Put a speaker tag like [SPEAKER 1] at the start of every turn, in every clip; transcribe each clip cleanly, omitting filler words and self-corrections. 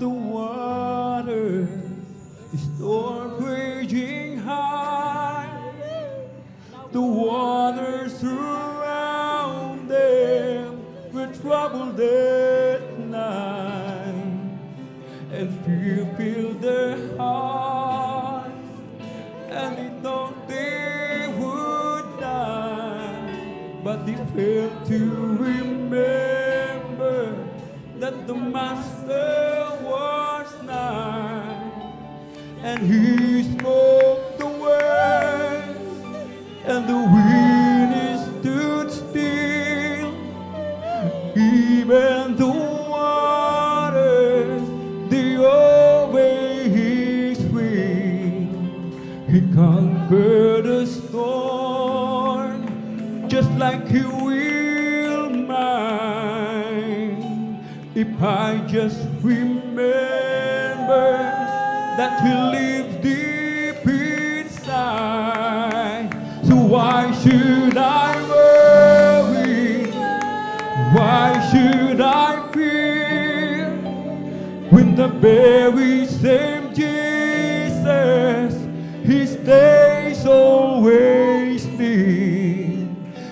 [SPEAKER 1] the water, the storm raging high, the waters surround them were troubled at night, and fear filled their hearts, and they thought they would die, but they failed to remember that the Master was nigh, and He spoke the words, and the wind stood still. Even the waters, they obey His will. He conquered the storm, just like He will mine. If I just remember that He lives deep inside, so why should I worry? Why should I fear when the very same Jesus, He stays always near?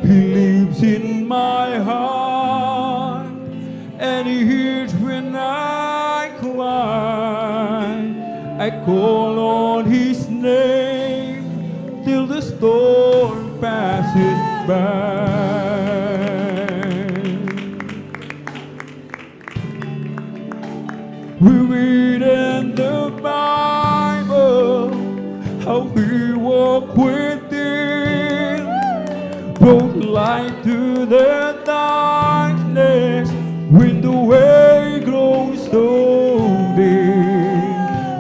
[SPEAKER 1] He lives in my heart, and He hears when I cry. I call on His name till the storm passes by. We read in the Bible how He walked within, brought light to the darkness when the way grows so dim.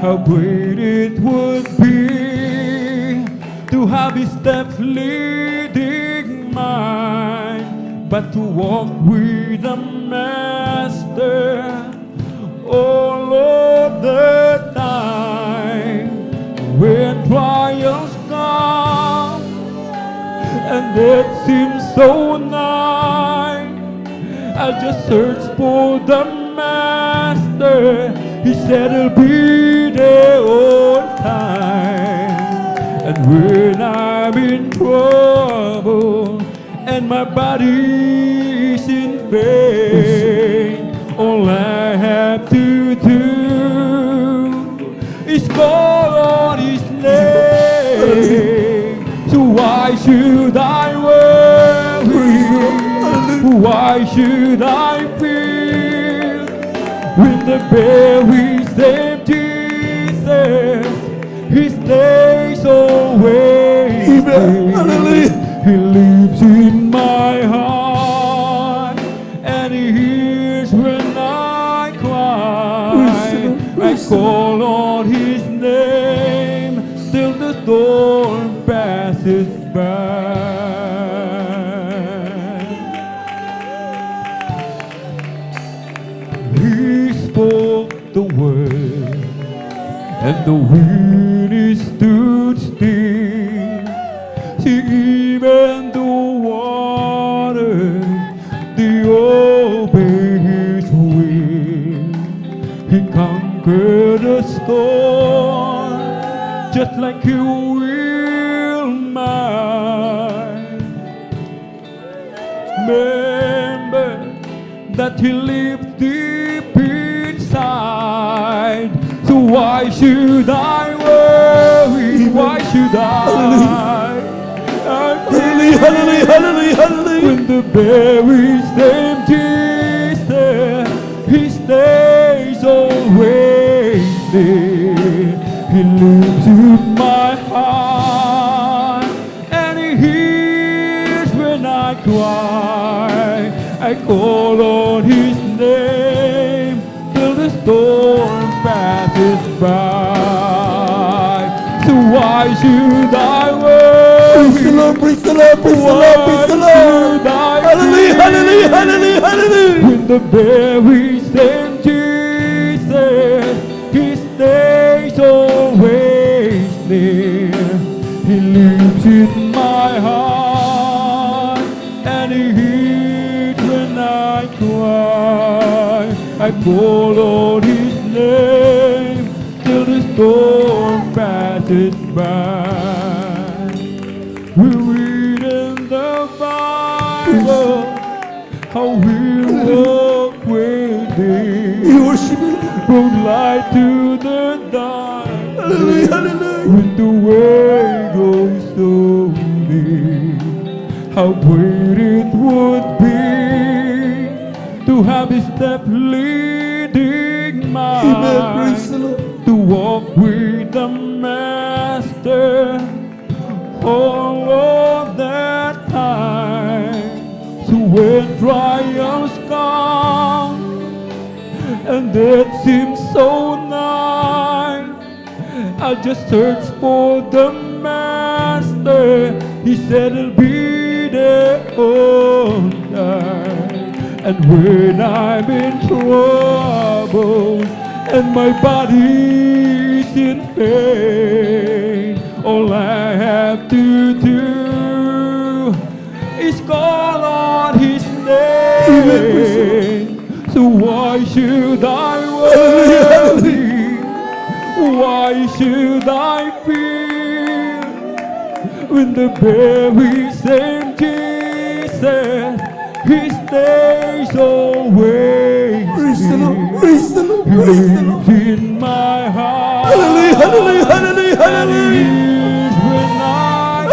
[SPEAKER 1] How great it would be to have His steps leading mine, but to walk with the Master all of the time. When trials come and it seems so nigh, I'll just search for the Master. He said He'll be there all time. And when I'm in trouble and my body is in pain, all I have to do is call on His name. So why should I worry? Why should I fear when the very same Jesus, He stays always near? He lives in my heart, and He hears when I cry. I call on His name till the storm passes by. He spoke the word, and the wind stood still. See, even the water, they obey His will. He conquered the storm, just like He will mine. Remember that He lives deep inside. So why should I worry? Why should I? When the very same Jesus, He stays always there. He lives in my heart, and He hears when I cry. I call on His name till the storm passes by. So why should I worry?
[SPEAKER 2] Praise the Lord, praise the Lord, praise the Lord, praise the Lord. Hallelujah, hallelujah, hallelujah, hallelujah.
[SPEAKER 1] When the very same Jesus, He stays always near. He lives in my heart, and He hears when I cry. I call on His name storm passes by. We read in the Bible how we walk with Thee.
[SPEAKER 2] We worship you.
[SPEAKER 1] Brought light to the dark.
[SPEAKER 2] Hallelujah, hallelujah.
[SPEAKER 1] When the way goes slowly, how great it would be to have His step leading
[SPEAKER 2] Amen. Praise the
[SPEAKER 1] mine,
[SPEAKER 2] Lord.
[SPEAKER 1] to walk with the Master all of that time. So when triumphs come and death seems so nigh, I'll just search for the Master. He said He'll be there on time. And when I'm in trouble and my body's in pain, all I have to do is call on His name. So why should I worry? Why should I fear when the very same Jesus, He stays always
[SPEAKER 2] Praise the Lord.
[SPEAKER 1] near?
[SPEAKER 2] Praise the Lord.
[SPEAKER 1] He
[SPEAKER 2] Praise the Lord.
[SPEAKER 1] lives in my heart.
[SPEAKER 2] Hallelujah, hallelujah, hallelujah,
[SPEAKER 1] And He
[SPEAKER 2] hallelujah.
[SPEAKER 1] is when I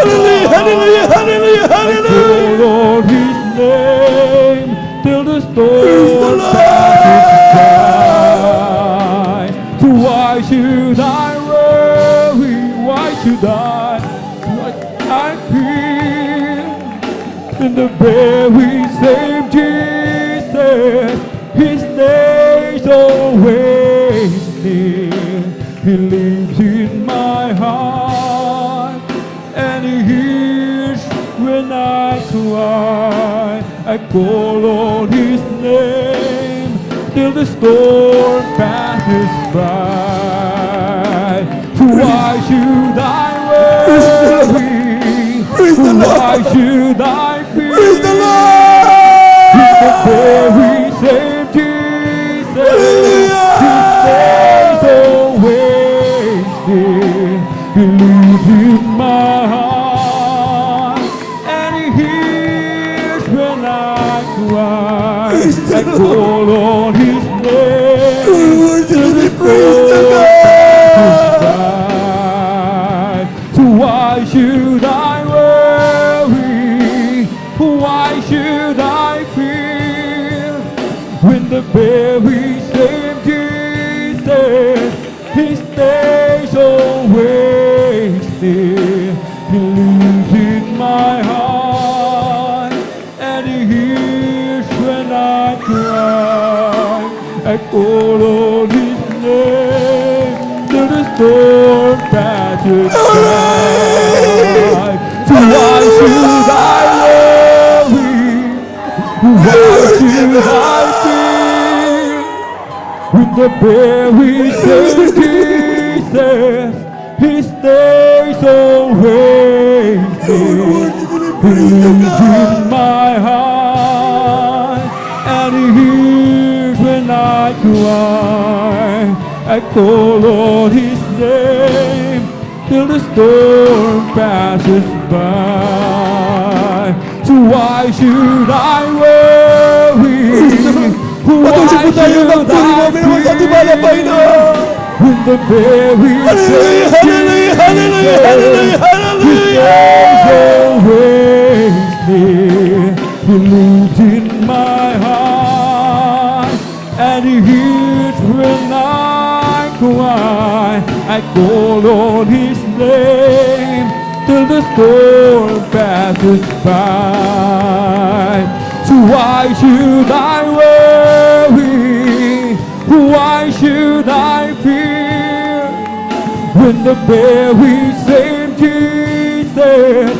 [SPEAKER 2] Hallelujah,
[SPEAKER 1] cry.
[SPEAKER 2] hallelujah, hallelujah,
[SPEAKER 1] I
[SPEAKER 2] hallelujah.
[SPEAKER 1] call on His name till the
[SPEAKER 2] Praise the
[SPEAKER 1] storm
[SPEAKER 2] Lord.
[SPEAKER 1] passes by. So why should I worry? Why should I fear? In the very same Jesus, His days always near. He lives in my heart, and He hears when I cry. I call on His name till the storm passes by. So why should I worry?
[SPEAKER 2] Praise the
[SPEAKER 1] Why
[SPEAKER 2] Lord.
[SPEAKER 1] should I fear?
[SPEAKER 2] Praise the
[SPEAKER 1] In the
[SPEAKER 2] Lord.
[SPEAKER 1] very same Jesus,
[SPEAKER 2] Hallelujah.
[SPEAKER 1] His days always near. He lives in my heart, and He hears when I cry.
[SPEAKER 2] Praise the
[SPEAKER 1] I call on His name till the
[SPEAKER 2] Praise the
[SPEAKER 1] storm
[SPEAKER 2] God.
[SPEAKER 1] passes by. So why should I worry? Why should I fear when the very same Jesus, He stays always near? He lives in my heart, and He hears when I cry. I call on His name till the storm passes by. So why should I worry? Why should I fear when the very same Jesus, He stays always near? He lives in my heart, and He hears when I cry. I call on His name till the storm passes by. So why should I worry? Why
[SPEAKER 2] Patuloy po tayo
[SPEAKER 1] should
[SPEAKER 2] magpuri
[SPEAKER 1] I
[SPEAKER 2] namin naman sa tibala,
[SPEAKER 1] fear
[SPEAKER 2] Panginoon.
[SPEAKER 1] when the very
[SPEAKER 2] Hallelujah,
[SPEAKER 1] same
[SPEAKER 2] hallelujah, hallelujah, hallelujah,
[SPEAKER 1] Jesus,
[SPEAKER 2] hallelujah.
[SPEAKER 1] His always near? He lives in my heart, and He hears when I cry. I call on His name till the storm passes by. So why should I worry? Why should I fear when the very same Jesus,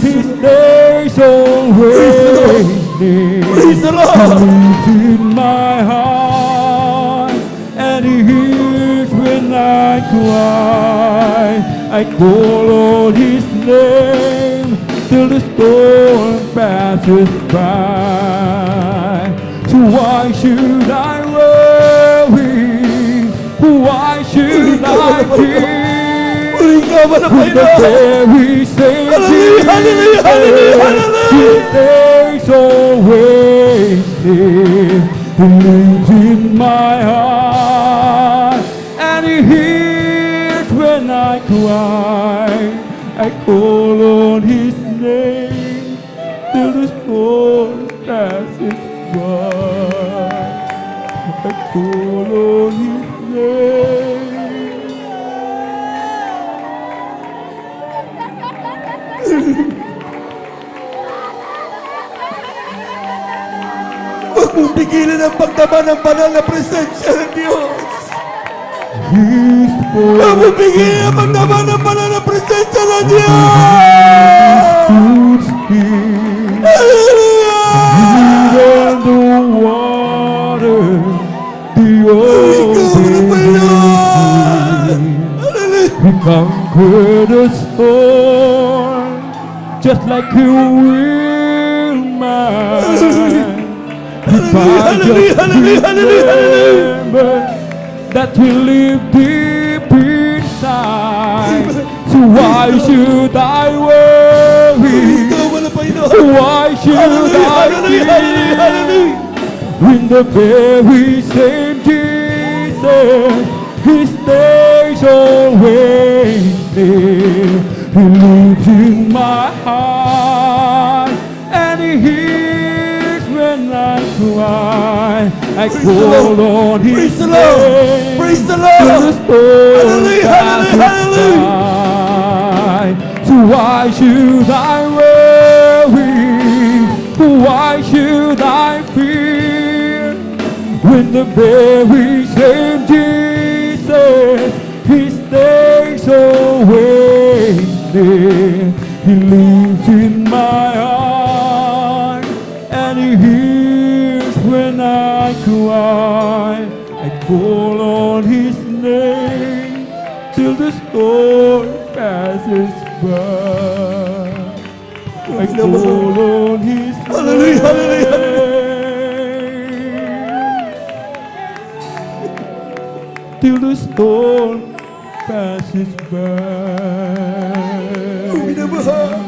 [SPEAKER 1] His days always near?
[SPEAKER 2] Praise the Lord.
[SPEAKER 1] He lives in my heart, and He hears when I cry. I call on His name till the storm passes by. So why should I worry? Why should I fear?
[SPEAKER 2] Purihin ka ba na
[SPEAKER 1] When the
[SPEAKER 2] Panginoon?
[SPEAKER 1] very same
[SPEAKER 2] Hallelujah, hallelujah, hallelujah, hallelujah.
[SPEAKER 1] His days always live. He lives in my heart, and He hears when I cry. I call on His name till the storm passes by. I call on His name.
[SPEAKER 2] Huwag mong pigilan ang pagdama ng banal na presensya ng Diyos.
[SPEAKER 1] His
[SPEAKER 2] Huwag mong pigilan ang pagdama ng banal na presensya ng Diyos.
[SPEAKER 1] foot's here.
[SPEAKER 2] Hallelujah!
[SPEAKER 1] Even the water, the
[SPEAKER 2] Purihin ka ba na
[SPEAKER 1] ocean,
[SPEAKER 2] Panginoon? Hallelujah!
[SPEAKER 1] we conquer the storm just like you will mine. If I
[SPEAKER 2] Hallelujah,
[SPEAKER 1] just
[SPEAKER 2] hallelujah, hallelujah, hallelujah.
[SPEAKER 1] remember that you live deep inside, so why should I
[SPEAKER 2] Purihin
[SPEAKER 1] worry?
[SPEAKER 2] ka ba na Panginoon?
[SPEAKER 1] Why should
[SPEAKER 2] Hallelujah,
[SPEAKER 1] I
[SPEAKER 2] hallelujah, hallelujah, hallelujah.
[SPEAKER 1] when the very same Jesus, His days always live. He lives in my heart, and He hears when I cry. I
[SPEAKER 2] Praise the
[SPEAKER 1] call
[SPEAKER 2] Lord.
[SPEAKER 1] on His
[SPEAKER 2] Praise the Lord.
[SPEAKER 1] name
[SPEAKER 2] Praise the
[SPEAKER 1] till the
[SPEAKER 2] Lord.
[SPEAKER 1] storm
[SPEAKER 2] Hallelujah, hallelujah,
[SPEAKER 1] passes by. So why should I worry? Why should I fear? When the very same Jesus, His days always live. He lives in my heart, and He hears when I cry. I call on His name till the storm passes by. I call on His
[SPEAKER 2] Hallelujah, hallelujah,
[SPEAKER 1] name till the storm passes by.
[SPEAKER 2] Minamahal.